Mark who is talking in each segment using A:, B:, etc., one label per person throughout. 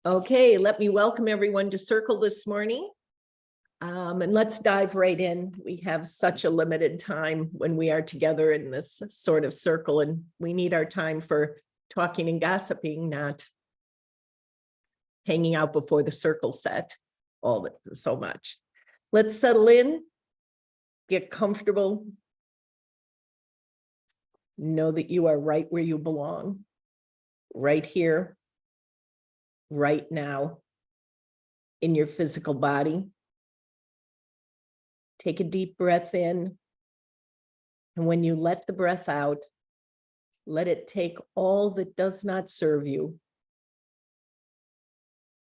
A: Okay, let me welcome everyone to Circle this morning. And let's dive right in. We have such a limited time when we are together in this sort of circle, and we need our time for talking and gossiping, not hanging out before the circle set so much. Let's settle in, get comfortable. Know that you are right where you belong, right here, right now, in your physical body. Take a deep breath in. And when you let the breath out, let it take all that does not serve you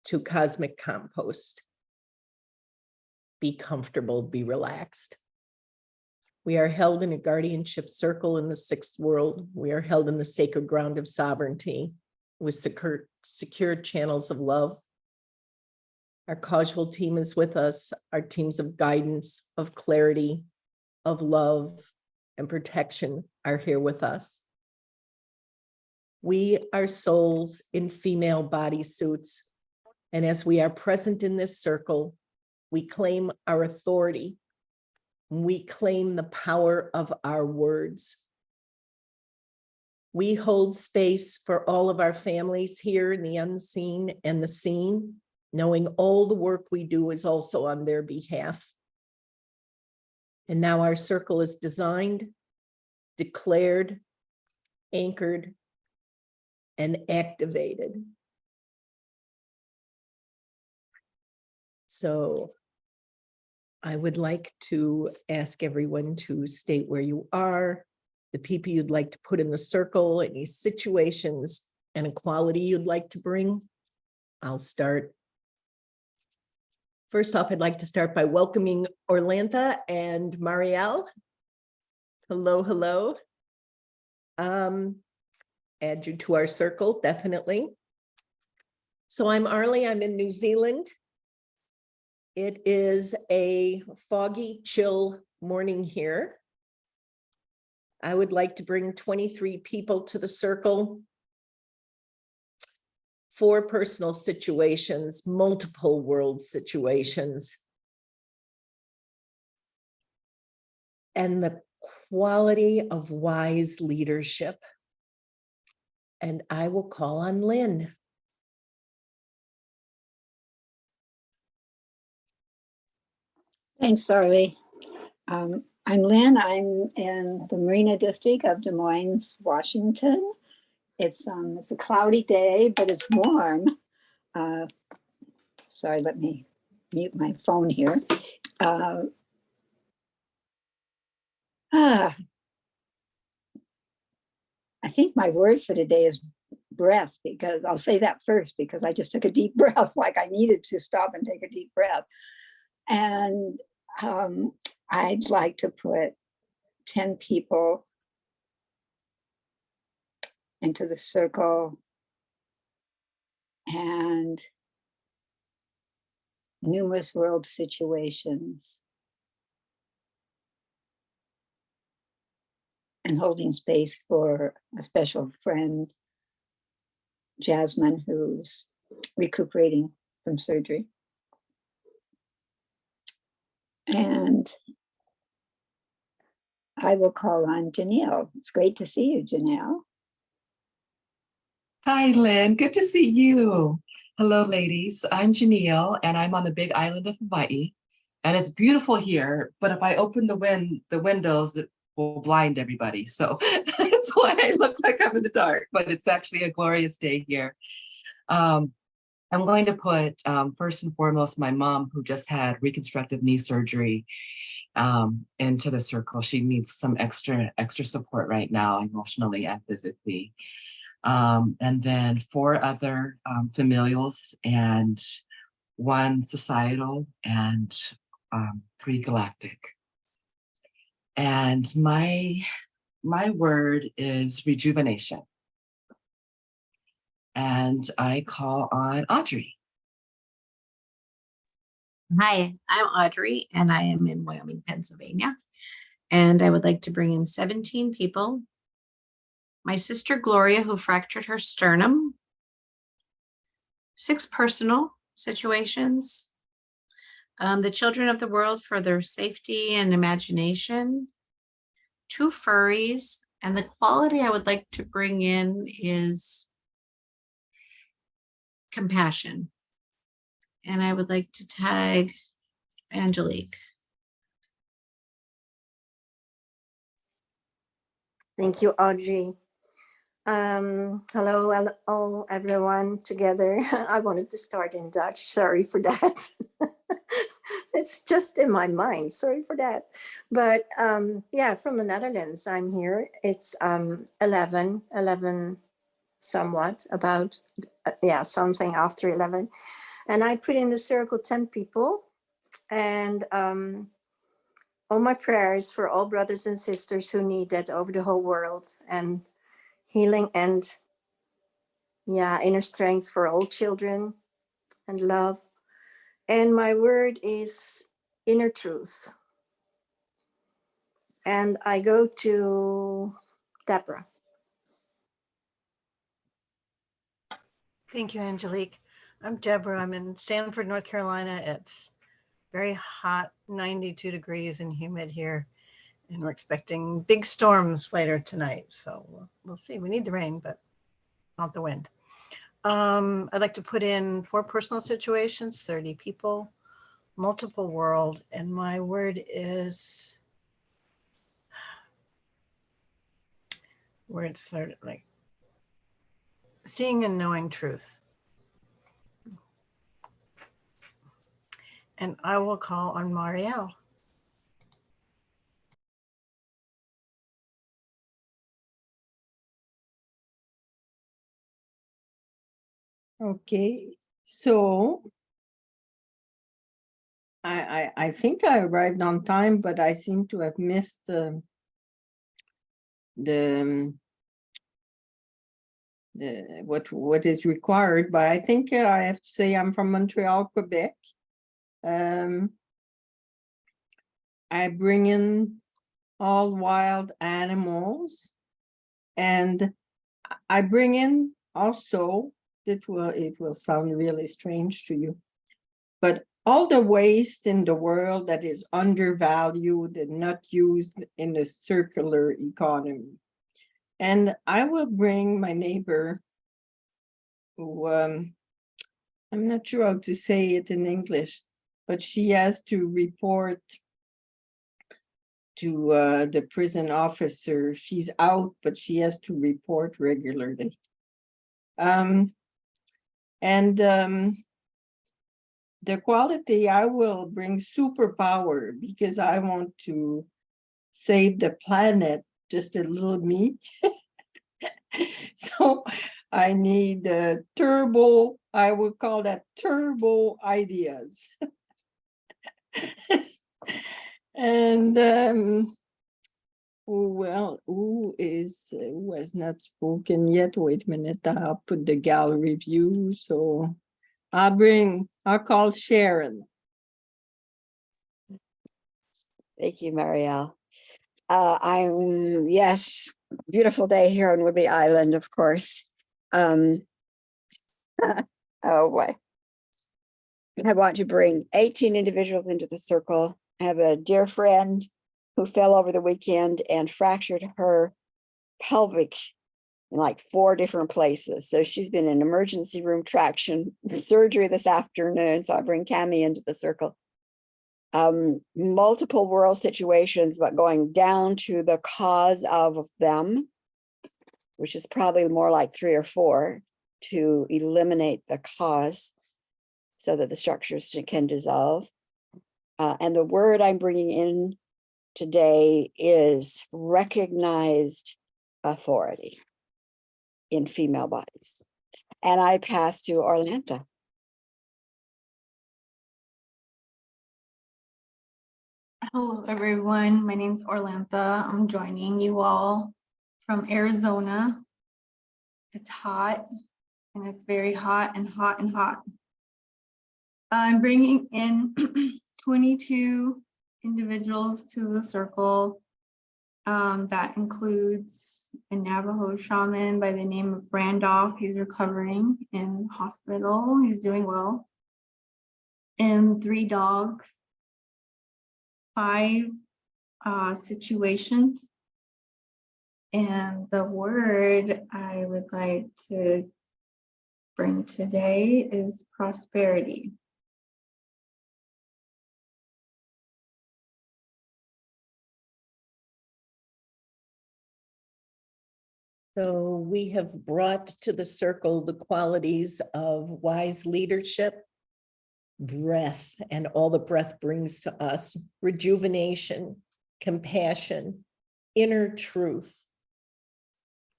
A: to cosmic compost. Be comfortable, be relaxed. We are held in a guardianship circle in the sixth world. We are held in the sacred ground of sovereignty with secure channels of love. Our causal team is with us. Our teams of guidance, of clarity, of love, and protection are here with us. We are souls in female bodysuits, and as we are present in this circle, we claim our authority. We claim the power of our words. We hold space for all of our families here in the unseen and the seen, knowing all the work we do is also on their behalf. And now our circle is designed, declared, anchored, and activated. So I would like to ask everyone to state where you are, the people you'd like to put in the circle, any situations and equality you'd like to bring. I'll start. First off, I'd like to start by welcoming Orlanta and Marielle. Hello, hello. Add you to our circle, definitely. So I'm Arlie, I'm in New Zealand. It is a foggy, chill morning here. I would like to bring 23 people to the circle. 4 personal situations, multiple world situations. And the quality of wise leadership. And I will call on Lynn.
B: Thanks, Arlie. I'm Lynn. I'm in the Marina District of Des Moines, Washington. It's a cloudy day, but it's warm. Sorry, let me mute my phone here. I think my word for today is breath, because I'll say that first because I just took a deep breath, like I needed to stop and take a deep breath. And I'd like to put 10 people into the circle and numerous world situations, and holding space for a special friend, Jasmine, who's recuperating from surgery. And I will call on Janelle. It's great to see you, Janelle.
C: Hi, Lynn. Good to see you. Hello, ladies. I'm Janelle, and I'm on the big island of Hawaii. And it's beautiful here, but if I open the windows, it will blind everybody. So that's why I look like I'm in the dark, but it's actually a glorious day here. I'm going to put, first and foremost, my mom, who just had reconstructive knee surgery, into the circle. She needs some extra support right now, emotionally and physically. And then 4 other familials and 1 societal and 3 galactic. And my word is rejuvenation. And I call on Audrey.
D: Hi, I'm Audrey, and I am in Wyoming, Pennsylvania. And I would like to bring in 17 people. My sister Gloria, who fractured her sternum. 6 personal situations. The children of the world for their safety and imagination. 2 furries. And the quality I would like to bring in is compassion. And I would like to tag Angelique.
E: Thank you, Audrey. Hello, all everyone together. I wanted to start in Dutch. Sorry for that. It's just in my mind. Sorry for that. But yeah, from the Netherlands, I'm here. It's 11 somewhat, about, yeah, something after 11. And I put in the circle 10 people. And all my prayers for all brothers and sisters who need that over the whole world, and healing and, yeah, inner strength for all children and love. And my word is inner truth. And I go to Deborah.
F: Thank you, Angelique. I'm Deborah. I'm in Sanford, North Carolina. It's very hot, 92 degrees and humid here. And we're expecting big storms later tonight. So we'll see. We need the rain, but not the wind. I'd like to put in 4 personal situations, 30 people, multiple world. And my word is, words sort of like seeing and knowing truth. And I will call on Marielle.
G: Okay, so I think I arrived on time, but I seem to have missed what is required. But I think I have to say I'm from Montreal, Quebec. I bring in all wild animals, and I bring in also, it will sound really strange to you, but all the waste in the world that is undervalued and not used in the circular economy. And I will bring my neighbor, who I'm not sure how to say it in English, but she has to report to the prison officer. She's out, but she has to report regularly. The quality, I will bring superpower, because I want to save the planet, just a little me. So I need turbo, I would call that turbo ideas. And who has not spoken yet? Wait a minute, I'll put the gallery view. So I'll call Sharon.
B: Thank you, Marielle. Yes, beautiful day here on Whidbey Island, of course. Oh boy. I want to bring 18 individuals into the circle. I have a dear friend who fell over the weekend and fractured her pelvic in like 4 different places. So she's been in emergency room traction surgery this afternoon. So I bring Cami into the circle. Multiple world situations, but going down to the cause of them, which is probably more like 3 or 4, to eliminate the cause so that the structures can dissolve. And the word I'm bringing in today is recognized authority in female bodies. And I pass to Orlando.
H: Hello, everyone. My name's Orlantha. I'm joining you all from Arizona. It's hot, and it's very hot and hot and hot. I'm bringing in 22 individuals to the circle That includes a Navajo shaman by the name of Randolph. He's recovering in hospital. He's doing well. And 3 dogs, 5 situations. And the word I would like to bring today is prosperity.
A: So we have brought to the circle the qualities of wise leadership, breath, and all the breath brings to us, rejuvenation, compassion, inner truth,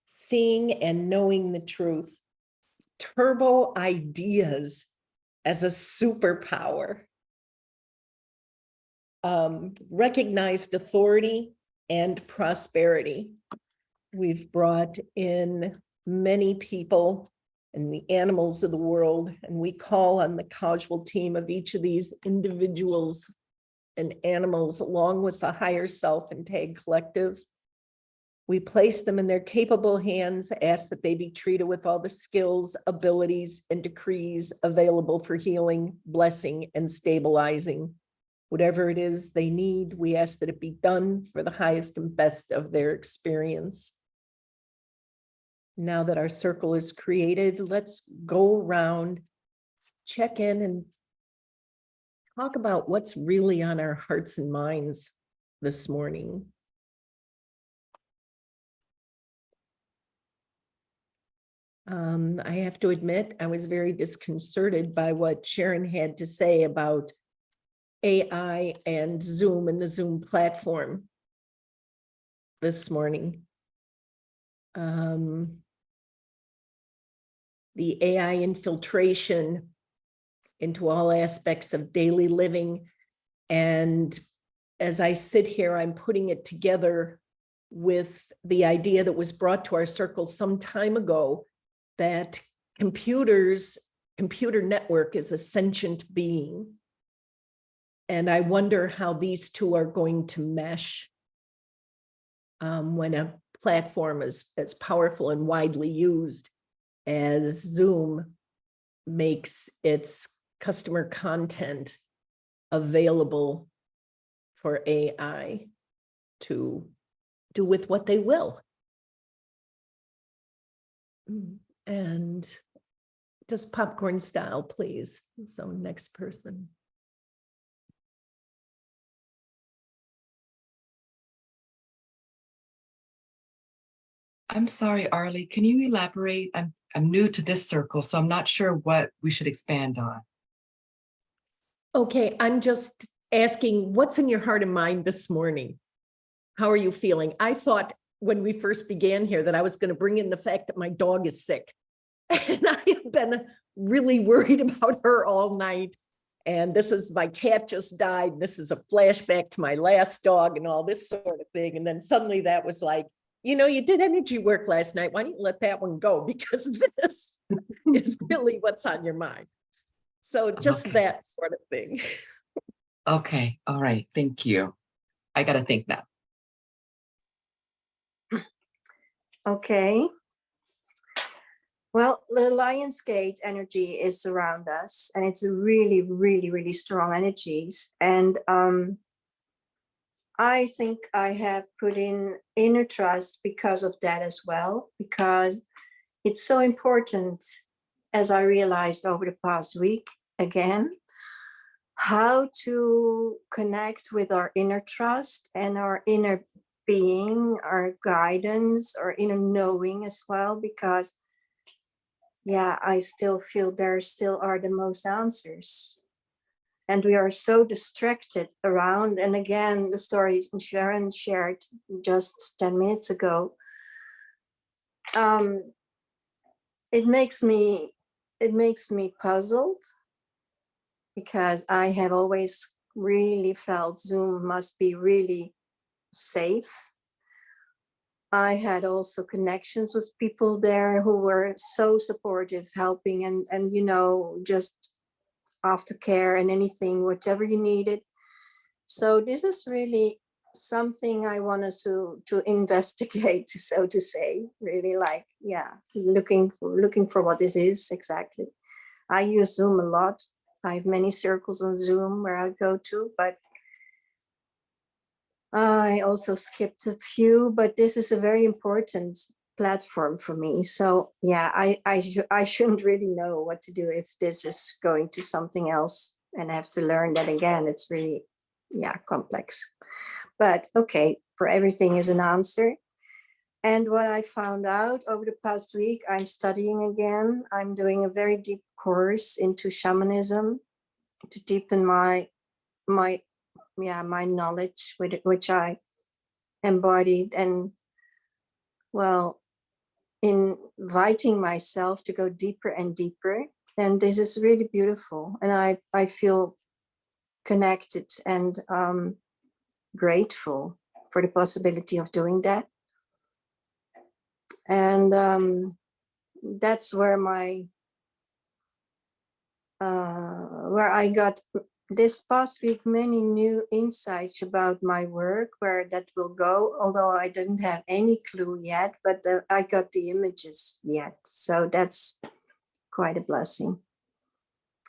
A: seeing and knowing the truth, turbo ideas as a superpower, recognized authority and prosperity. We've brought in many people and the animals of the world, and we call on the causal team of each of these individuals and animals along with the higher self and TAG collective. We place them in their capable hands, ask that they be treated with all the skills, abilities, and decrees available for healing, blessing, and stabilizing. Whatever it is they need, we ask that it be done for the highest and best of their experience. Now that our circle is created, let's go around, check in, and talk about what's really on our hearts and minds this morning. I have to admit, I was very disconcerted by what Sharon had to say about AI and Zoom and the Zoom platform this morning. The AI infiltration into all aspects of daily living. And as I sit here, I'm putting it together with the idea that was brought to our circle some time ago that computer network is a sentient being. And I wonder how these two are going to mesh when a platform is as powerful and widely used as Zoom makes its customer content available for AI to do with what they will. And just popcorn style, please. So next person.
C: I'm sorry, Arlie, can you elaborate? I'm new to this circle, so I'm not sure what we should expand on.
A: Okay, I'm just asking what's in your heart and mind this morning? How are you feeling? I thought when we first began here that I was going to bring in the fact that my dog is sick. And I have been really worried about her all night. And this is, my cat just died. This is a flashback to my last dog and all this sort of thing. And then suddenly that was like, you know, you did energy work last night. Why don't you let that one go? Because this is really what's on your mind. So just
C: Okay.
A: that sort of thing.
C: Okay, all right, thank you. I gotta think now.
E: Okay. Well, the Lion's Gate energy is around us, and it's a really, really, really strong energies. And I think I have put in inner trust because of that as well, because it's so important, as I realized over the past week again, how to connect with our inner trust and our inner being, our guidance, our inner knowing as well, because yeah, I still feel there still are the most answers. And we are so distracted around. And again, the story Sharon shared just 10 minutes ago, it makes me puzzled, because I have always really felt Zoom must be really safe. I had also connections with people there who were so supportive, helping and you know, just aftercare and anything, whatever you needed. So this is really something I wanted to investigate, so to say, really, like, yeah, looking for what this is exactly. I use Zoom a lot. I have many circles on Zoom where I go to, but I also skipped a few, but this is a very important platform for me. So yeah, I shouldn't really know what to do if this is going to something else and I have to learn that again. It's really, yeah, complex. But okay, for everything is an answer. And what I found out over the past week, I'm studying again. I'm doing a very deep course into shamanism to deepen my knowledge, which I embodied, and well, inviting myself to go deeper and deeper. And this is really beautiful. And I feel connected and grateful for the possibility of doing that. And that's where where I got this past week many new insights about my work, where that will go, although I didn't have any clue yet, but I got the images yet. So that's quite a blessing.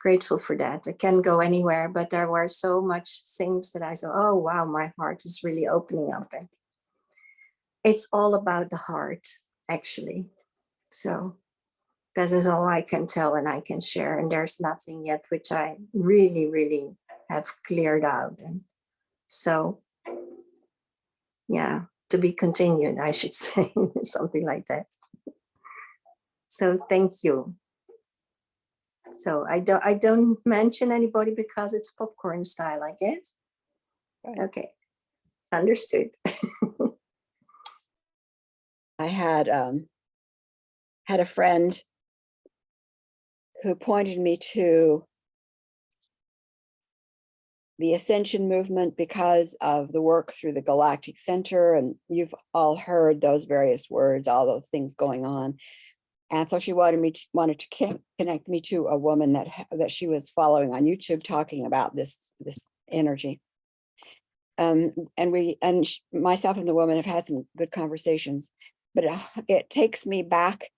E: Grateful for that. I can go anywhere, but there were so much things that I thought, oh wow, my heart is really opening up. And it's all about the heart, actually. So this is all I can tell and I can share. And there's nothing yet which I really, really have cleared out. And so, yeah, to be continued, I should say, something like that. So thank you. So I don't mention anybody because it's popcorn style, I guess. Okay, understood.
I: I had a friend who pointed me to the Ascension movement because of the work through the Galactic Center, and you've all heard those various words, all those things going on. And so she wanted to connect me to a woman that she was following on YouTube talking about this energy. Myself and the woman have had some good conversations, but it takes me back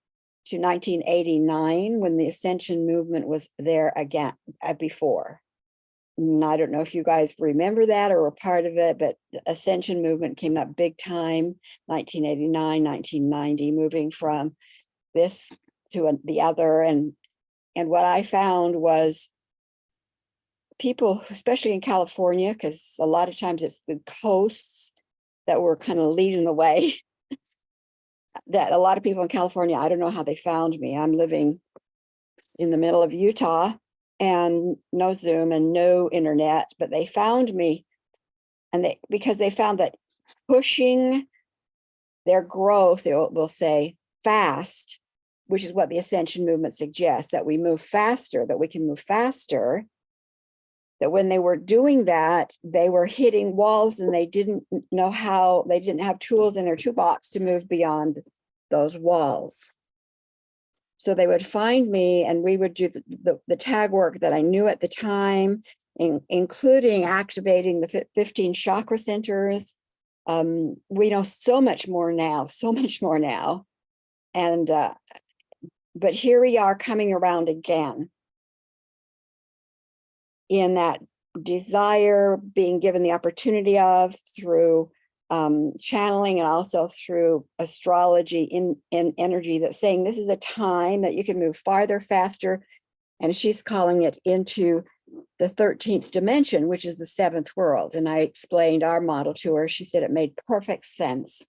I: to 1989 when the Ascension movement was there again before. And I don't know if you guys remember that or were part of it, but the Ascension movement came up big time, 1989, 1990, moving from this to the other. And what I found was people, especially in California, because a lot of times it's the coasts that were kind of leading the way, that a lot of people in California, I don't know how they found me. I'm living in the middle of Utah and no Zoom and no internet, but they found me, and because they found that pushing their growth, they'll say fast, which is what the Ascension movement suggests, that we move faster, that we can move faster, that when they were doing that, they were hitting walls and they didn't know how, they didn't have tools in their toolbox to move beyond those walls. So they would find me and we would do the tag work that I knew at the time, including activating the 15 chakra centers. We know so much more now. And, but here we are coming around again in that desire, being given the opportunity of through channeling and also through astrology in energy that's saying this is a time that you can move farther, faster. And she's calling it into the 13th dimension, which is the 7th world. And I explained our model to her. She said it made perfect sense.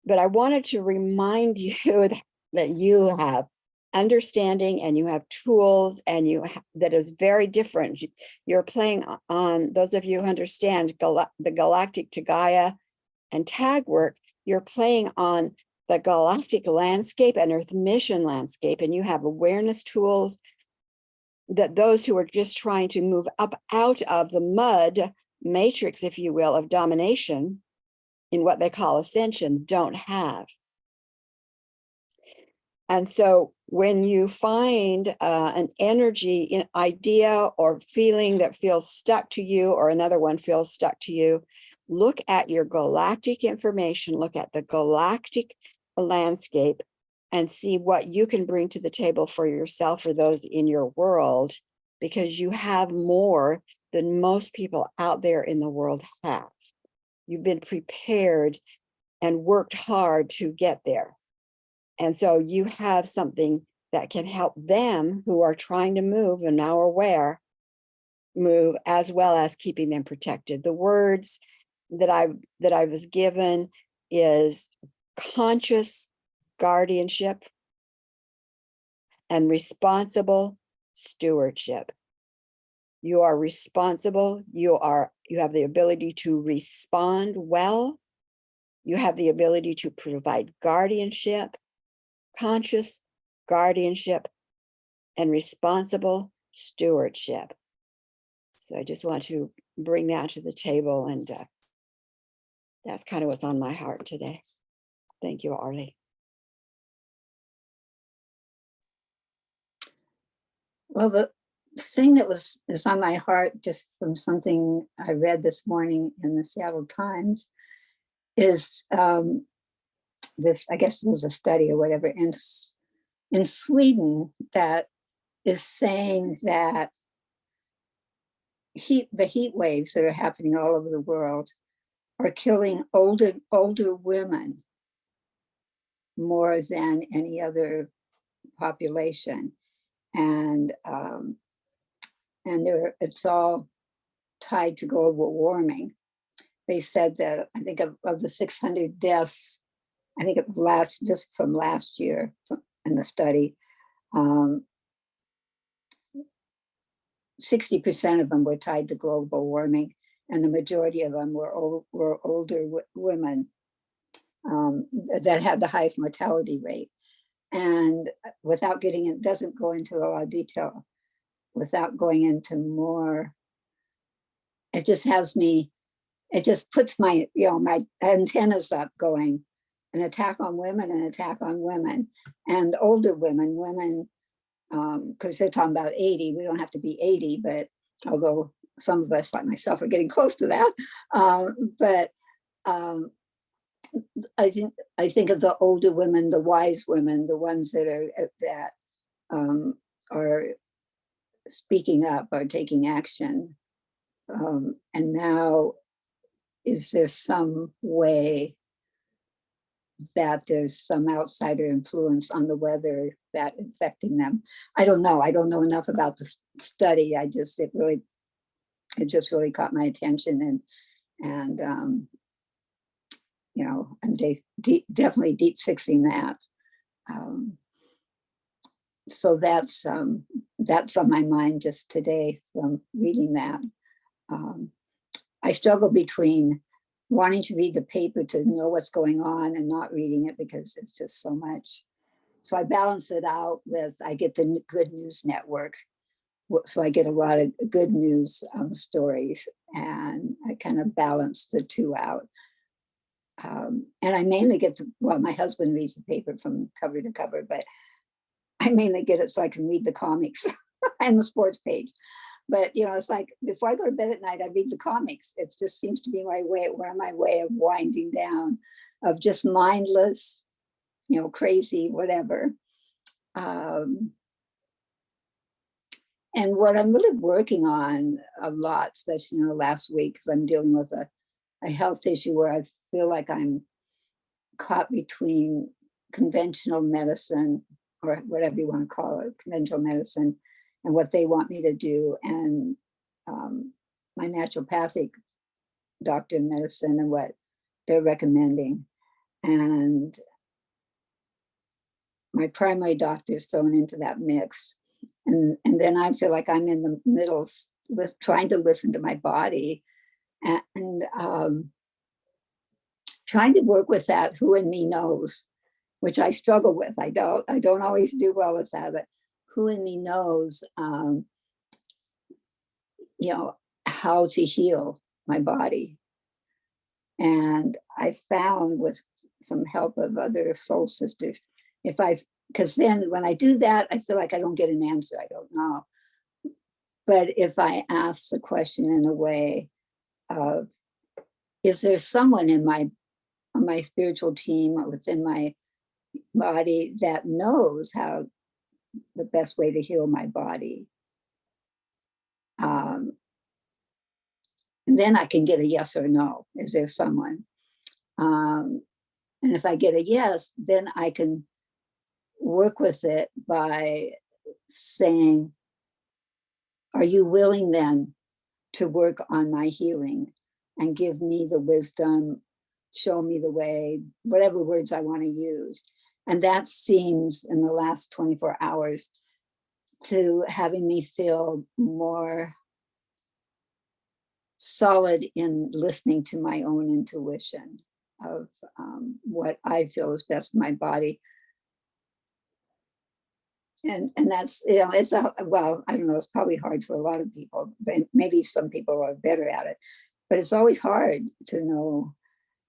I: But I wanted to remind you that you have understanding and you have tools and that is very different. You're playing on, those of you who understand the galactic to Gaia and tag work, you're playing on the galactic landscape and Earth mission landscape, and you have awareness tools that those who are just trying to move up out of the mud matrix, if you will, of domination in what they call ascension don't have. And so when you find an energy, an idea or feeling that feels stuck to you, or another one feels stuck to you, look at your galactic information, look at the galactic landscape, and see what you can bring to the table for yourself or those in your world, because you have more than most people out there in the world have. You've been prepared and worked hard to get there. And so you have something that can help them who are trying to move and now are aware, move, as well as keeping them protected. The words that I was given is conscious guardianship and responsible stewardship. You are responsible. You have the ability to respond well. You have the ability to provide guardianship, conscious guardianship, and responsible stewardship. So I just want to bring that to the table, and that's kind of what's on my heart today. Thank you, Arlie.
B: Well, the thing that is on my heart, just from something I read this morning in the Seattle Times, is this, I guess it was a study or whatever, in Sweden, that is saying that the heat waves that are happening all over the world are killing older women more than any other population. And it's all tied to global warming. They said that, I think of the 600 deaths, I think just from last year in the study, 60% of them were tied to global warming, and the majority of them were older women that had the highest mortality rate. And without getting, it doesn't go into a lot of detail, without going into more, it just has me, it just puts my, my antennas up, going, an attack on women, an attack on women, and older women, because they're talking about 80, we don't have to be 80, but although some of us like myself are getting close to that, but I think of the older women, the wise women, the ones that are speaking up, are taking action. And now, is there some way that there's some outsider influence on the weather that affecting them? I don't know. I don't know enough about the study. It just really caught my attention, and I'm definitely deep sixing that. So that's on my mind just today from reading that. I struggle between wanting to read the paper to know what's going on and not reading it because it's just so much. So I balance it out with, I get the Good News Network. So I get a lot of good news stories, and I kind of balance the two out. And I mainly get my husband reads the paper from cover to cover, but I mainly get it so I can read the comics and the sports page. But, it's like, before I go to bed at night, I read the comics. It just seems to be my way of winding down, of just mindless, crazy, whatever. And what I'm really working on a lot, especially last week, because I'm dealing with a health issue where I feel like I'm caught between conventional medicine, or whatever you want to call it, conventional medicine, and what they want me to do, and my naturopathic doctor in medicine and what they're recommending. And my primary doctor is thrown into that mix. And then I feel like I'm in the middle with trying to listen to my body, and trying to work with that who in me knows, which I struggle with. I don't always do well with that, but who in me knows, how to heal my body. And I found, with some help of other soul sisters, because then when I do that, I feel like I don't get an answer. I don't know. But if I ask the question in a way of is there someone on my spiritual team or within my body that knows how the best way to heal my body? And then I can get a yes or no. Is there someone? And if I get a yes, then I can work with it by saying, are you willing then to work on my healing and give me the wisdom, show me the way, whatever words I want to use? And that seems in the last 24 hours to having me feel more solid in listening to my own intuition of what I feel is best for my body. And that's, you know, it's well, I don't know, it's probably hard for a lot of people, but maybe some people are better at it, but it's always hard to know,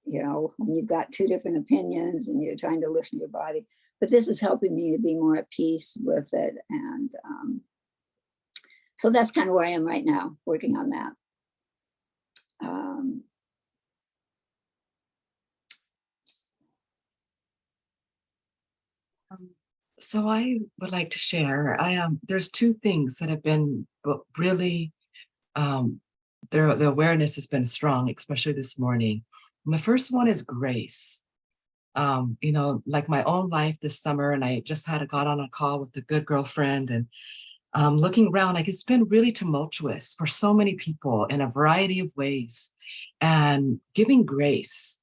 B: you know, when you've got two different opinions and you're trying to listen to your body. But this is helping me to be more at peace with it. And so that's kind of where I am right now, working on that.
C: So I would like to share. There's two things that have been really the awareness has been strong, especially this morning. And the first one is grace. You know, like my own life this summer, and I just got on a call with a good girlfriend, and looking around, like it's been really tumultuous for so many people in a variety of ways, and giving grace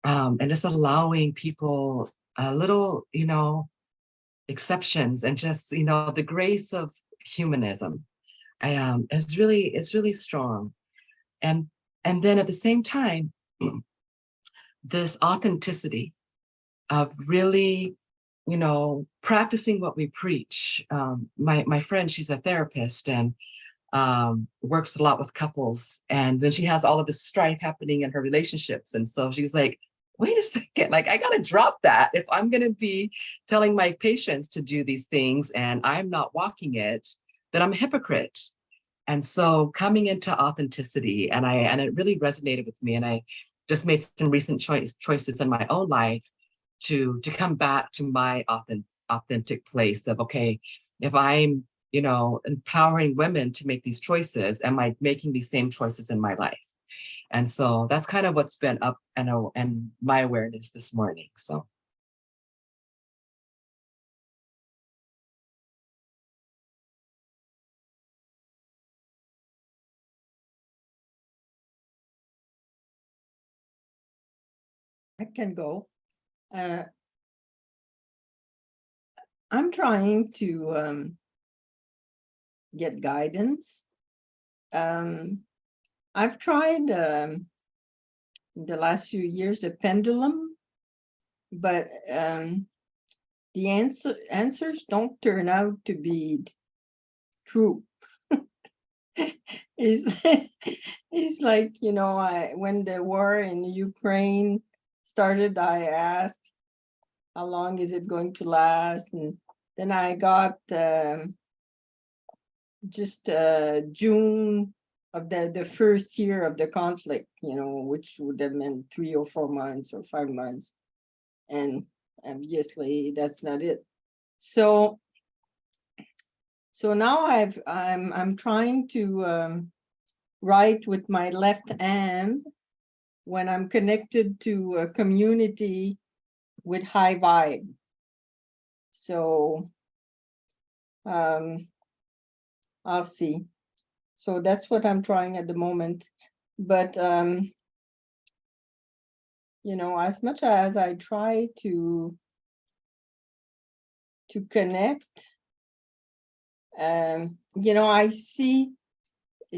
C: and just allowing people a little, you know, exceptions, and just, you know, the grace of humanism is really strong. And then at the same time, this authenticity of really, you know, practicing what we preach. My friend, she's a therapist and works a lot with couples, and then she has all of this strife happening in her relationships. And so she's like, wait a second, like I gotta drop that. If I'm gonna be telling my patients to do these things and I'm not walking it, then I'm a hypocrite. And so coming into authenticity, and it really resonated with me. And I just made some recent choices in my own life to come back to my authentic place of, okay, if I'm, you know, empowering women to make these choices, am I making these same choices in my life? And so that's kind of what's been up and my awareness this morning. So.
G: I can go. I'm trying to get guidance. I've tried in the last few years the pendulum, but the answers don't turn out to be true. It's like, you know, when the war in Ukraine started, I asked, how long is it going to last? And then I got just June of the first year of the conflict, you know, which would have meant 3 or 4 months or 5 months. And obviously that's not it. So now I'm trying to write with my left hand when I'm connected to a community with high vibe. So I'll see. So that's what I'm trying at the moment. But you know, as much as I try to connect, you know, I see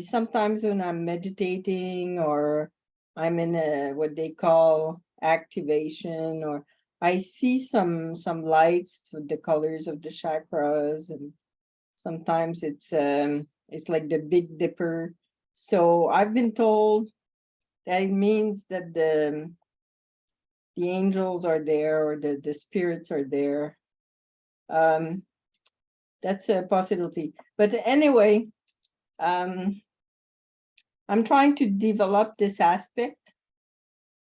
G: sometimes when I'm meditating or I'm in a what they call activation, or I see some lights with the colors of the chakras, and sometimes it's like the Big Dipper. So I've been told that it means that the angels are there, or the spirits are there. That's a possibility. But anyway, I'm trying to develop this aspect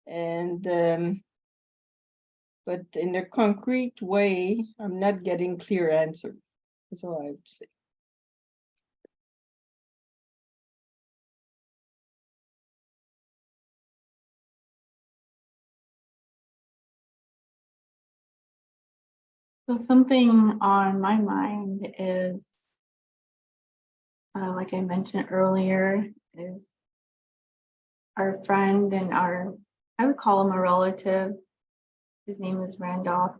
G: And but in a concrete way, I'm not getting clear answers. That's all I have to say.
H: So something on my mind is, like I mentioned earlier, is our friend and I would call him a relative. His name is Randolph.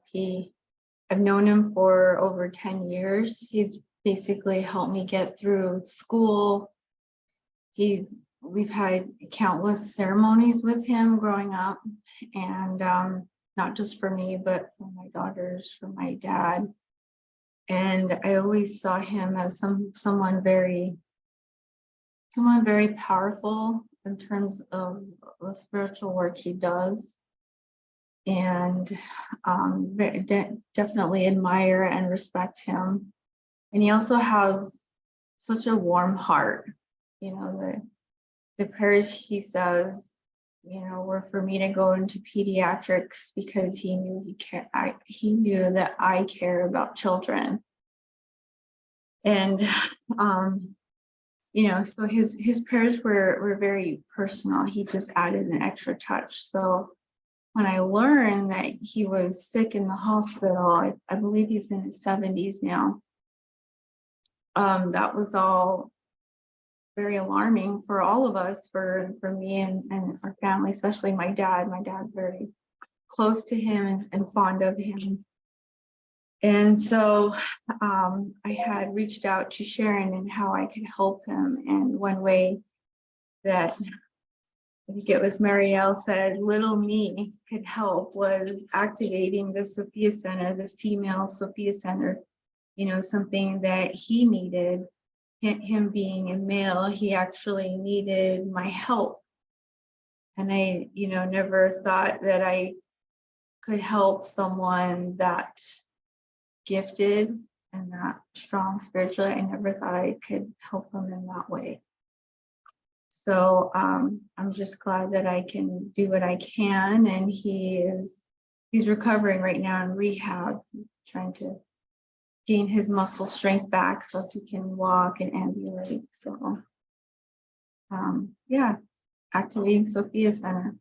H: I've known him for over 10 years. He's basically helped me get through school. We've had countless ceremonies with him growing up, and not just for me, but for my daughters, for my dad. And I always saw him as someone very powerful in terms of the spiritual work he does. And definitely admire and respect him. And he also has such a warm heart. You know, the prayers he says, you know, were for me to go into pediatrics because he knew he knew that I care about children. And you know, so his prayers were very personal. He just added an extra touch. So when I learned that he was sick in the hospital, I believe he's in his 70s now. That was all very alarming for all of us, for me and our family, especially my dad. My dad's very close to him and fond of him. And so I had reached out to Sharon and how I could help him. And one way that I think it was Marielle said, little me could help, was activating the Sophia Center, the female Sophia Center, you know, something that he needed. Him being a male, he actually needed my help. And I, you know, never thought that I could help someone that gifted and that strong spiritually. I never thought I could help them in that way. So I'm just glad that I can do what I can. And he's recovering right now in rehab, trying to gain his muscle strength back so he can walk and ambulate. So yeah, activating Sophia Center.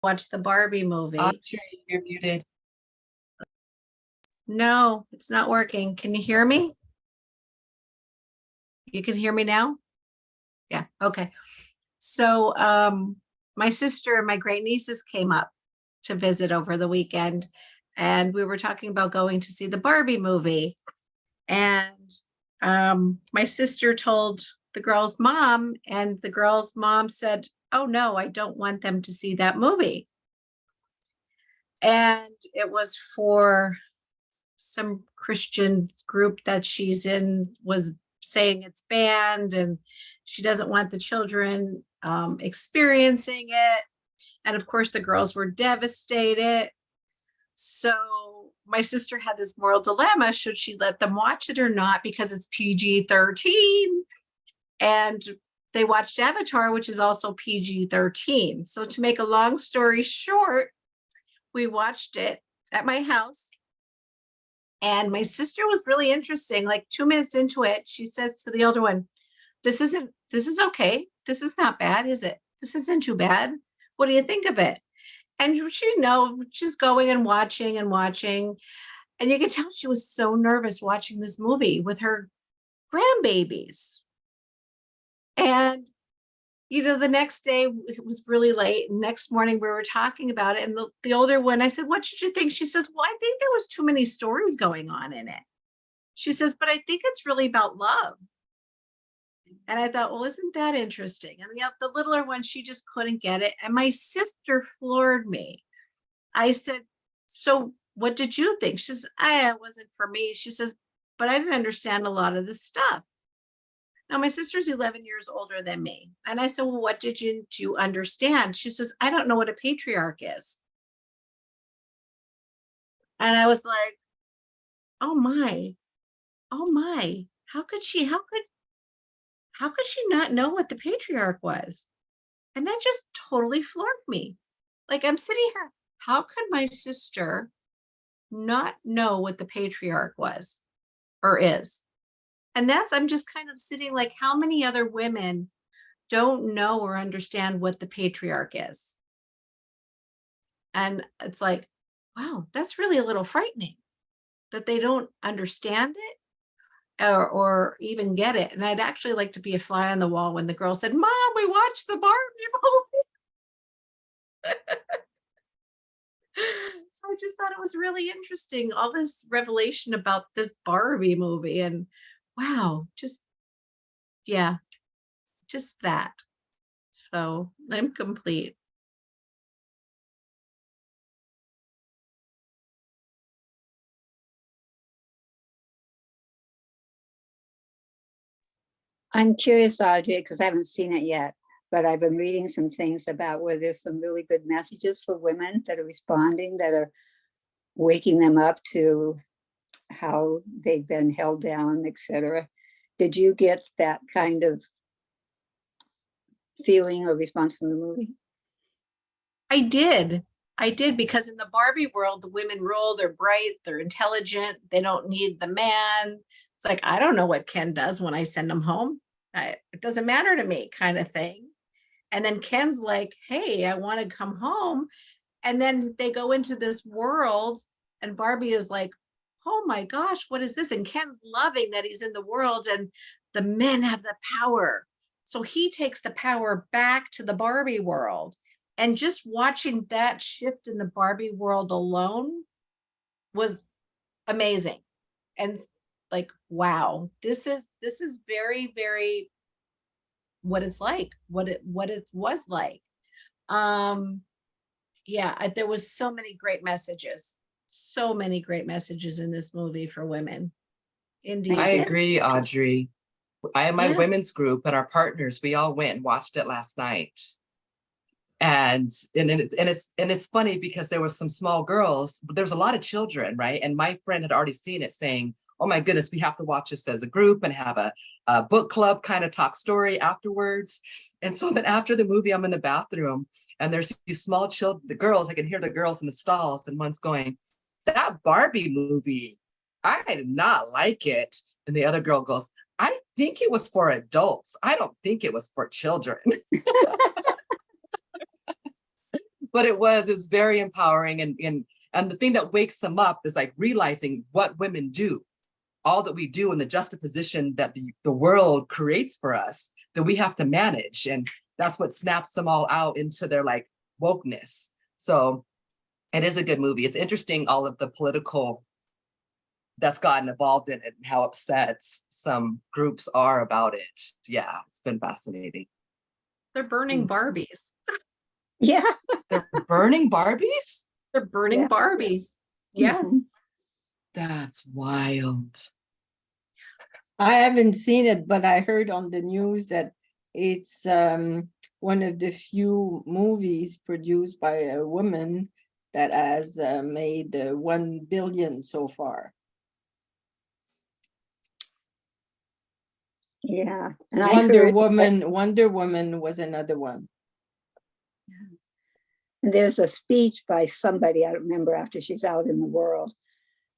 D: Watch the Barbie movie.
C: Audrey, you're muted.
D: No, it's not working. Can you hear me? You can hear me now? Yeah, okay. So my sister and my great nieces came up to visit over the weekend, and we were talking about going to see the Barbie movie. And my sister told the girl's mom, and the girl's mom said, oh no, I don't want them to see that movie. And it was for some Christian group that she's in, was saying it's banned and she doesn't want the children experiencing it. And of course the girls were devastated. So my sister had this moral dilemma. Should she let them watch it or not? Because it's PG-13. And they watched Avatar, which is also PG-13. So to make a long story short, we watched it at my house. And my sister was really interesting. Like 2 minutes into it, she says to the older one, this is okay. This is not bad, is it? This isn't too bad. What do you think of it? And she's going and watching and watching. And you could tell she was so nervous watching this movie with her grandbabies. And, you know, the next day it was really late. Next morning we were talking about it. And the older one, I said, what did you think? She says, well, I think there was too many stories going on in it. She says, but I think it's really about love. And I thought, well, isn't that interesting? And the littler one, she just couldn't get it. And my sister floored me. I said, so what did you think? She says, it wasn't for me. She says, but I didn't understand a lot of this stuff. Now, my sister's 11 years older than me. And I said, well, what did you understand? She says, I don't know what a patriarch is. And I was like, oh my, how could she not know what the patriarch was? And that just totally floored me. Like, I'm sitting here, how could my sister not know what the patriarch was or is? And I'm just kind of sitting like, how many other women don't know or understand what the patriarch is? And it's like, wow, that's really a little frightening that they don't understand it or even get it. And I'd actually like to be a fly on the wall when the girl said, Mom, we watched the Barbie movie. So I just thought it was really interesting, all this revelation about this Barbie movie. And wow, just that. So I'm complete.
B: I'm curious, Audrey, because I haven't seen it yet, but I've been reading some things about where there's some really good messages for women that are responding, that are waking them up to how they've been held down, etc. Did you get that kind of feeling or response from the movie?
D: I did because in the Barbie world, the women rule, they're bright, they're intelligent, they don't need the man. It's like, I don't know what Ken does when I send him home. It doesn't matter to me, kind of thing. And then Ken's like, hey, I want to come home. And then they go into this world and Barbie is like, oh my gosh, what is this? And Ken's loving that he's in the world and the men have the power. So he takes the power back to the Barbie world. And just watching that shift in the Barbie world alone was amazing. And like, wow, this is very, very what it's like, what it was like. Yeah, there was so many great messages in this movie for women. Indeed.
C: I agree, Audrey. I and my
D: Yeah.
C: women's group and our partners, we all went and watched it last night. And it's funny because there was some small girls, but there's a lot of children, right? And my friend had already seen it saying, oh my goodness, we have to watch this as a group and have a book club kind of talk story afterwards. And so then after the movie, I'm in the bathroom and there's these small children, the girls, I can hear the girls in the stalls and one's going, that Barbie movie, I did not like it. And the other girl goes, I think it was for adults. I don't think it was for children. But it was very empowering. And the thing that wakes them up is like realizing what women do, all that we do and the juxtaposition that the world creates for us that we have to manage. And that's what snaps them all out into their like wokeness. So it is a good movie. It's interesting, all of the political that's gotten involved in it and how upset some groups are about it. Yeah, it's been fascinating.
D: They're burning Barbies.
B: Yeah.
C: They're burning Barbies?
D: They're burning
B: Yeah.
D: Barbies. Yeah.
B: Mhm.
C: That's wild.
G: I haven't seen it, but I heard on the news that it's one of the few movies produced by a woman that has made 1 billion so far.
B: Yeah. And
G: Wonder Woman was another one.
B: there's a speech by somebody, I don't remember, after she's out in the world.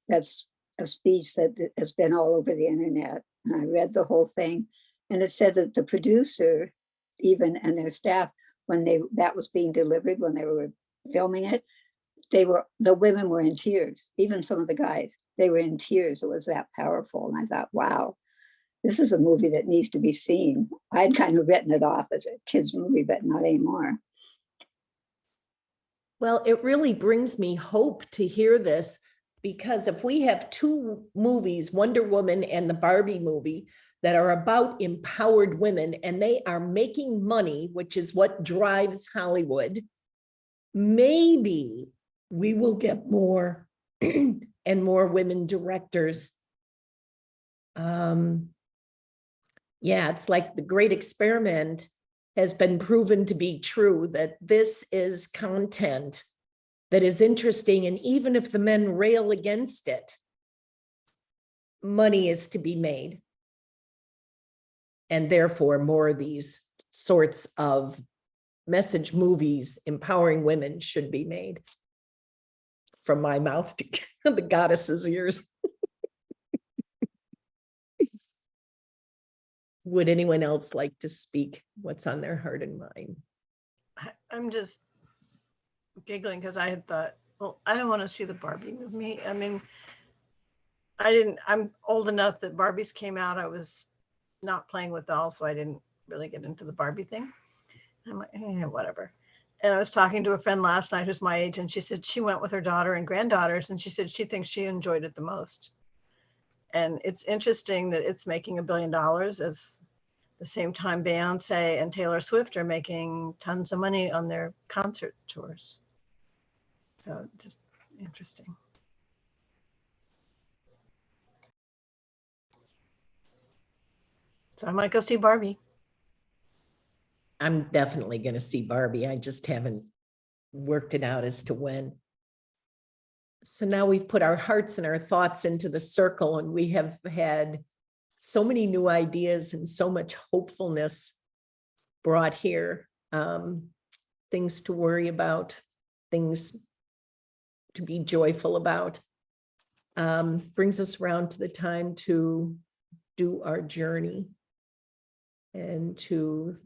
B: That's a speech that has been all over the internet. And I read the whole thing. And it said that the producer, even, and their staff, when that was being delivered, when they were filming it, the women were in tears. Even some of the guys, they were in tears. It was that powerful. And I thought, wow, this is a movie that needs to be seen. I'd kind of written it off as a kid's movie, but not anymore.
A: Well, it really brings me hope to hear this, because if we have two movies, Wonder Woman and the Barbie movie, that are about empowered women and they are making money, which is what drives Hollywood, maybe we will get more and more women directors. Yeah, it's like the great experiment has been proven to be true, that this is content that is interesting. And even if the men rail against it, money is to be made. And therefore, more of these sorts of message movies empowering women should be made. From my mouth to the goddess's ears. Would anyone else like to speak what's on their heart and mind?
F: I'm just giggling because I had thought, well, I don't want to see the Barbie movie. I mean, I'm old enough that Barbies came out. I was not playing with dolls, so I didn't really get into the Barbie thing. I'm like, whatever. And I was talking to a friend last night who's my age, and she said she went with her daughter and granddaughters, and she said she thinks she enjoyed it the most. And it's interesting that it's making $1 billion as the same time Beyonce and Taylor Swift are making tons of money on their concert tours. So just interesting. So I might go see Barbie.
A: I'm definitely going to see Barbie. I just haven't worked it out as to when. So now we've put our hearts and our thoughts into the circle, and we have had so many new ideas and so much hopefulness brought here. Things to worry about, things to be joyful about. Brings us around to the time to do our journey and to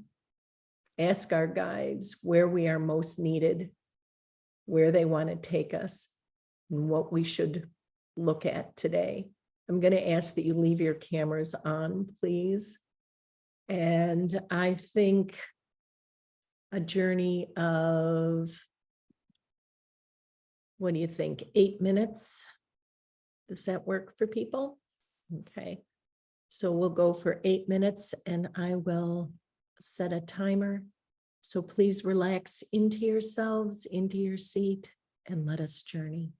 A: ask our guides where we are most needed, where they want to take us, and what we should look at today. I'm going to ask that you leave your cameras on, please. And I think a journey of, what do you think, 8 minutes? Does that work for people? Okay. So we'll go for 8 minutes, and I will set a timer. So please relax into yourselves, into your seat, and let us journey.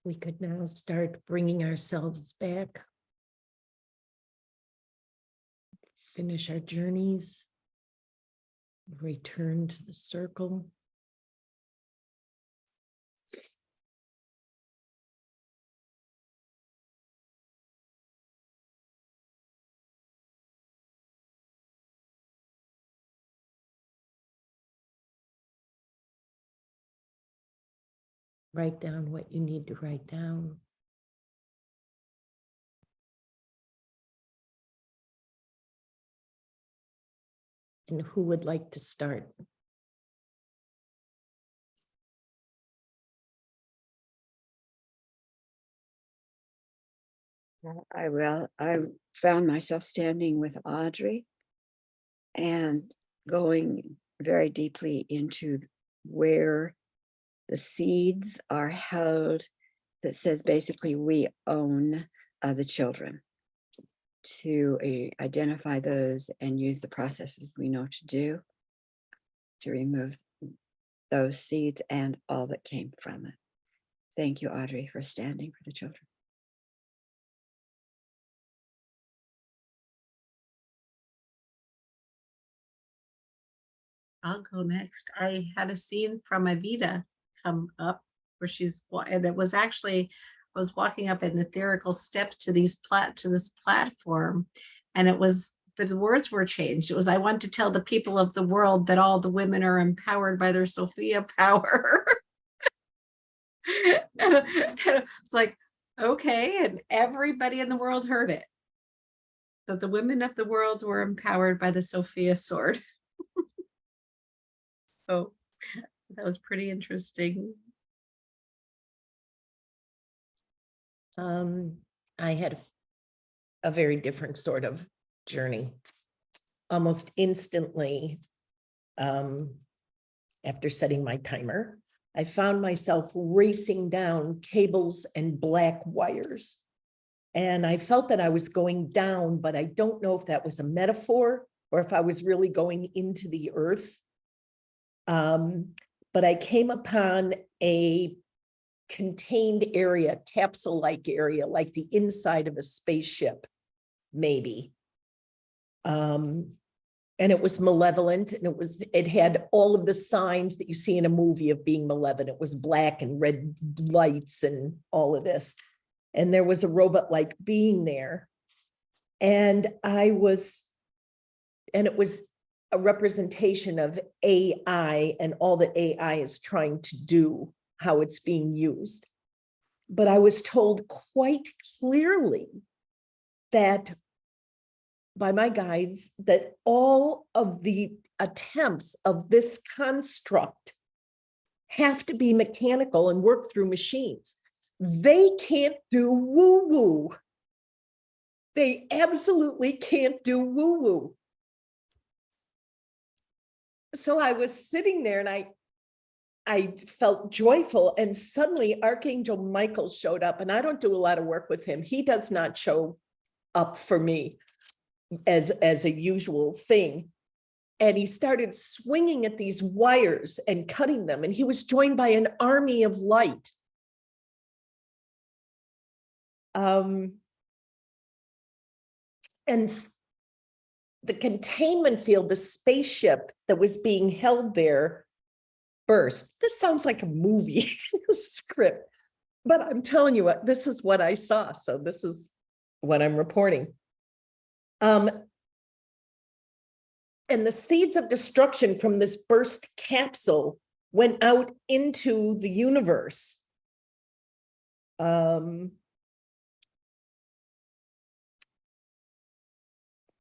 A: We could now start bringing ourselves back. Finish our journeys. Return to the circle. Write down what you need to write down. And who would like to start?
I: I will. I found myself standing with Audrey and going very deeply into where the seeds are held that says basically we own the children, to identify those and use the processes we know to do to remove those seeds and all that came from it. Thank you, Audrey, for standing for the children.
D: I'll go next. I had a scene from Evita come up where and it was actually, I was walking up an ethereal steps to this platform, and it was, the words were changed. It was, I want to tell the people of the world that all the women are empowered by their Sophia power. and it's like, okay, and everybody in the world heard it. That the women of the world were empowered by the Sophia sword. So that was pretty interesting.
A: I had a very different sort of journey. Almost instantly, after setting my timer, I found myself racing down cables and black wires. And I felt that I was going down, but I don't know if that was a metaphor or if I was really going into the earth. But I came upon a contained area, capsule-like area, like the inside of a spaceship, maybe. And it was malevolent, and it had all of the signs that you see in a movie of being malevolent. It was black and red lights and all of this. And there was a robot-like being there. And it was a representation of AI and all that AI is trying to do, how it's being used. But I was told quite clearly that by my guides that all of the attempts of this construct have to be mechanical and work through machines. They can't do woo-woo. They absolutely can't do woo-woo. So I was sitting there and I felt joyful, and suddenly Archangel Michael showed up, and I don't do a lot of work with him. He does not show up for me as a usual thing. And he started swinging at these wires and cutting them, and he was joined by an army of light. And the containment field, the spaceship that was being held there, burst. This sounds like a movie script, but I'm telling you what, this is what I saw. So this is what I'm reporting. And the seeds of destruction from this burst capsule went out into the universe.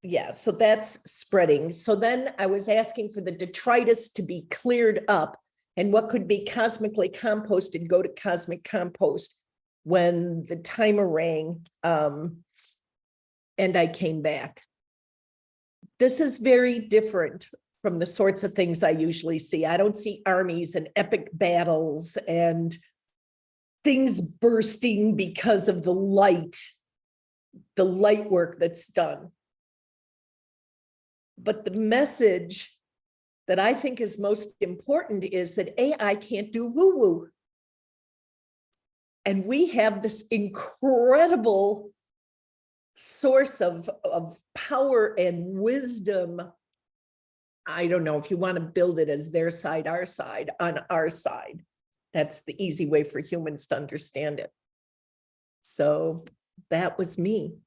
A: Yeah, so that's spreading. So then I was asking for the detritus to be cleared up, and what could be cosmically composted go to cosmic compost when the timer rang, and I came back. This is very different from the sorts of things I usually see. I don't see armies and epic battles and things bursting because of the light work that's done. But the message that I think is most important is that AI can't do woo-woo. And we have this incredible source of power and wisdom. I don't know if you want to build it as their side, our side, on our side. That's the easy way for humans to understand it. So that was me.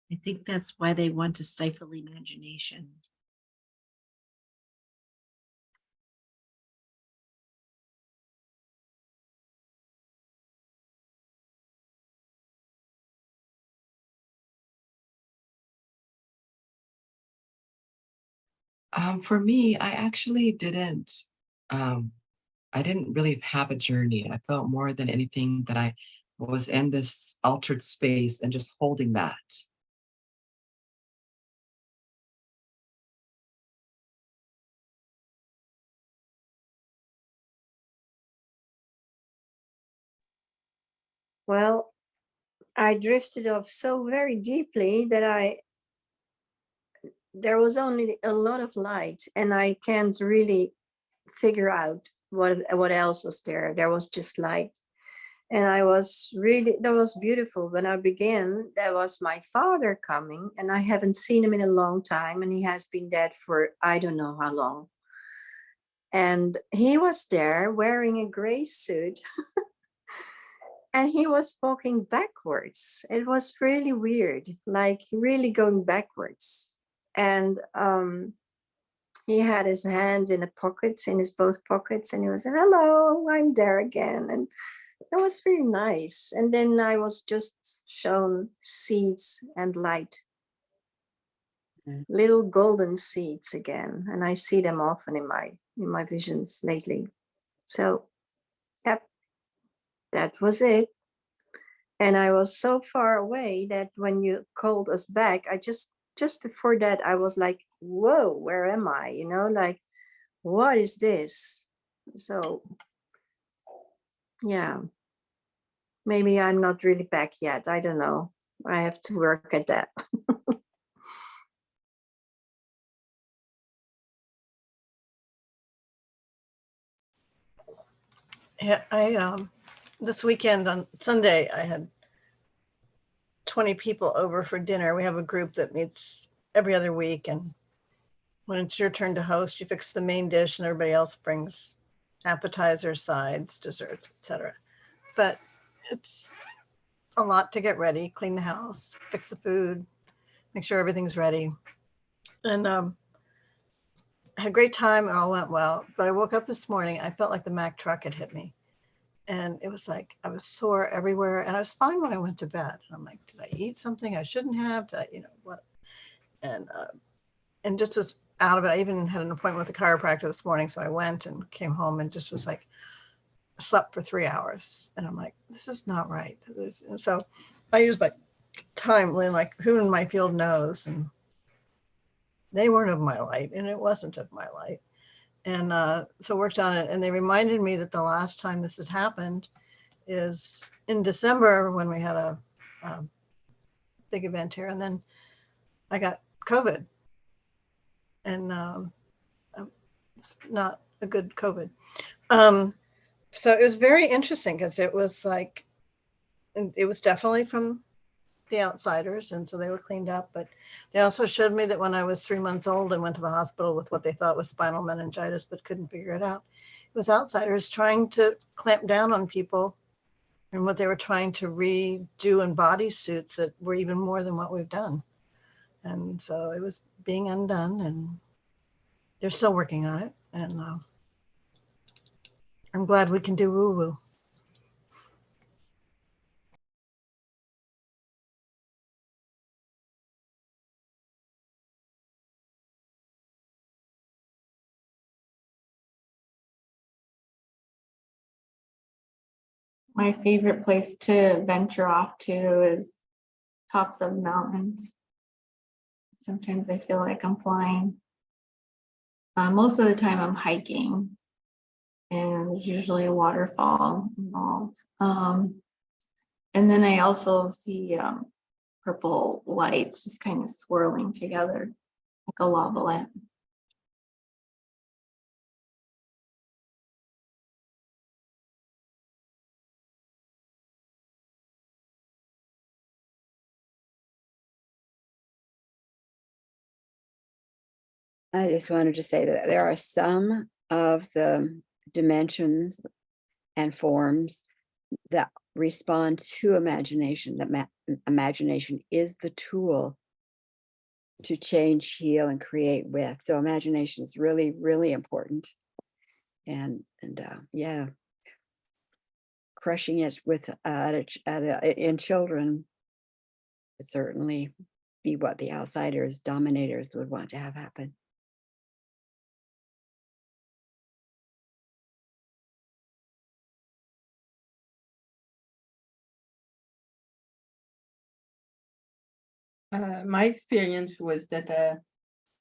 D: I think that's why they want to stifle imagination.
C: For me, I actually didn't. I didn't really have a journey. I felt more than anything that I was in this altered space and just holding that.
E: Well, I drifted off so very deeply that there was only a lot of light, and I can't really figure out what else was there. There was just light. And that was beautiful. When I began, there was my father coming, and I haven't seen him in a long time, and he has been dead for I don't know how long. And he was there wearing a gray suit and he was walking backwards. It was really weird, like really going backwards. And he had his hands in the pockets, in his both pockets, and he was, hello, I'm there again. And that was very nice. And then I was just shown seeds and light, little golden seeds again. And I see them often in my visions lately. So, yep, that was it. And I was so far away that when you called us back, I just before that, I was like, whoa, where am I? You know, like, what is this? So, yeah, maybe I'm not really back yet. I don't know. I have to work at that.
F: Yeah, I this weekend on Sunday, I had 20 people over for dinner. We have a group that meets every other week, and when it's your turn to host, you fix the main dish and everybody else brings appetizers, sides, desserts, etc. But it's a lot to get ready, clean the house, fix the food, make sure everything's ready. And I had a great time. It all went well. But I woke up this morning, I felt like the Mack truck had hit me. And it was like I was sore everywhere, and I was fine when I went to bed. I'm like, did I eat something I shouldn't have? Did I, what? And just was out of it. I even had an appointment with a chiropractor this morning, so I went and came home and just was like, slept for 3 hours, and I'm like, this is not right. So I used my time, like, who in my field knows, and they weren't of my light, and it wasn't of my light. And so worked on it, and they reminded me that the last time this had happened is in December when we had a big event here, and then I got COVID, and it's not a good COVID. So it was very interesting because it was like, it was definitely from the outsiders, and so they were cleaned up, but they also showed me that when I was 3 months old and went to the hospital with what they thought was spinal meningitis but couldn't figure it out, it was outsiders trying to clamp down on people, and what they were trying to redo in bodysuits that were even more than what we've done. And so it was being undone, and they're still working on it, and I'm glad we can do woo-woo.
H: My favorite place to venture off to is tops of mountains. Sometimes I feel like I'm flying. Most of the time I'm hiking, and there's usually a waterfall involved. And then I also see purple lights just kind of swirling together like a lava lamp.
I: I just wanted to say that there are some of the dimensions and forms that respond to imagination, that imagination is the tool to change, heal, and create with. So imagination is really, really important. And yeah, crushing it with in children would certainly be what the outsiders, dominators would want to have happen.
G: My experience was that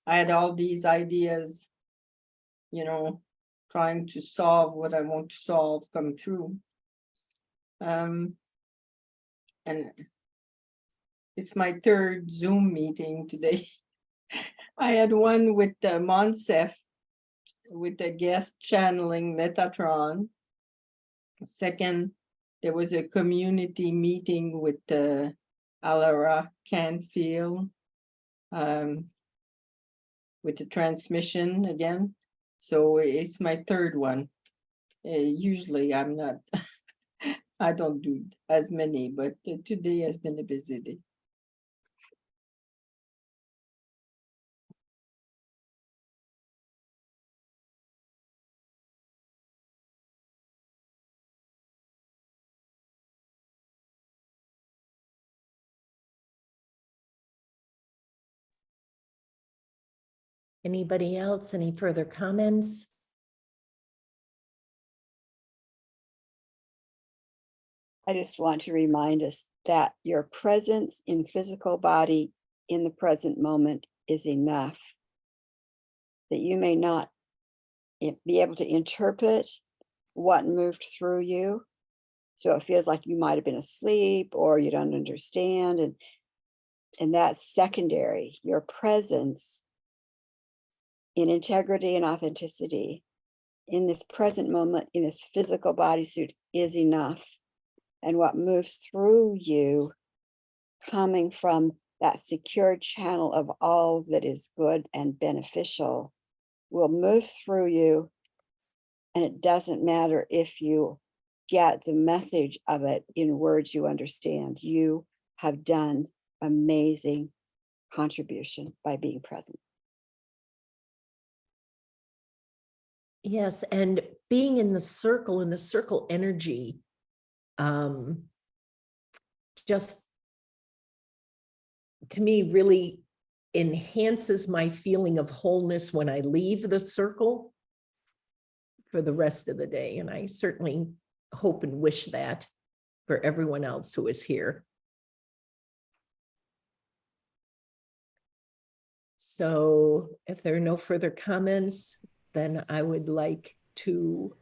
G: I had all these ideas, trying to solve what I want to solve come through. And it's my third Zoom meeting today. I had one with Monsef, with the guest channeling Metatron. Second, there was a community meeting with Alara Canfield, with the transmission again. So it's my third one. Usually I'm not, I don't do as many, but today has been a busy day.
A: Anybody else? Any further comments?
I: I just want to remind us that your presence in physical body in the present moment is enough. That you may not be able to interpret what moved through you. So it feels like you might have been asleep or you don't understand. And that's secondary. Your presence in integrity and authenticity in this present moment, in this physical bodysuit is enough. And what moves through you coming from that secure channel of all that is good and beneficial will move through you. And it doesn't matter if you get the message of it in words you understand. You have done amazing contribution by being present.
A: Yes, and being in the circle energy, just to me really enhances my feeling of wholeness when I leave the circle for the rest of the day. And I certainly hope and wish that for everyone else who is here. So if there are no further comments, then I would like to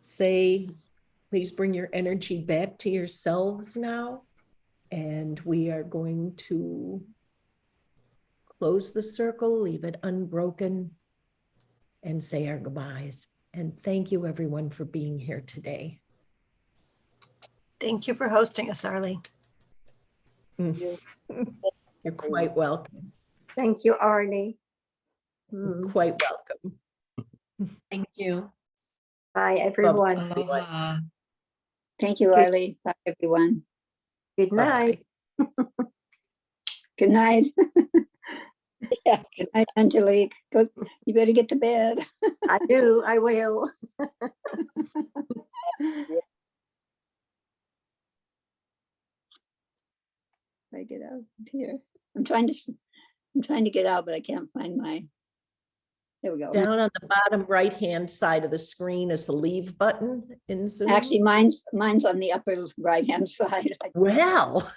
A: say, please bring your energy back to yourselves now. And we are going to close the circle, leave it unbroken, and say our goodbyes. And thank you everyone for being here today.
F: Thank you for hosting us, Arlie.
A: You're quite welcome.
E: Thank you, Arnie.
A: Quite welcome.
D: Thank you.
E: Bye, everyone.
C: Aloha.
B: Thank you,
E: Good-
B: Arlie. Bye, everyone.
E: Good night.
A: Bye-bye.
B: Good night.
I: Yeah.
B: Good night, Angelique. Go, you better get to bed.
E: I do, I will.
B: I get out of here. I'm trying to get out, but I can't find my, there we go.
A: Down on the bottom right-hand side of the screen is the leave button in Zoom.
B: Actually, mine's on the upper right-hand side.
A: Well,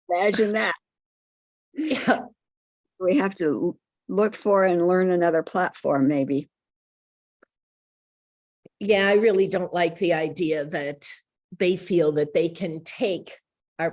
I: Imagine that.
A: yeah,
I: We have to look for and learn another platform, maybe.
A: yeah, I really don't like the idea that they feel that they can take our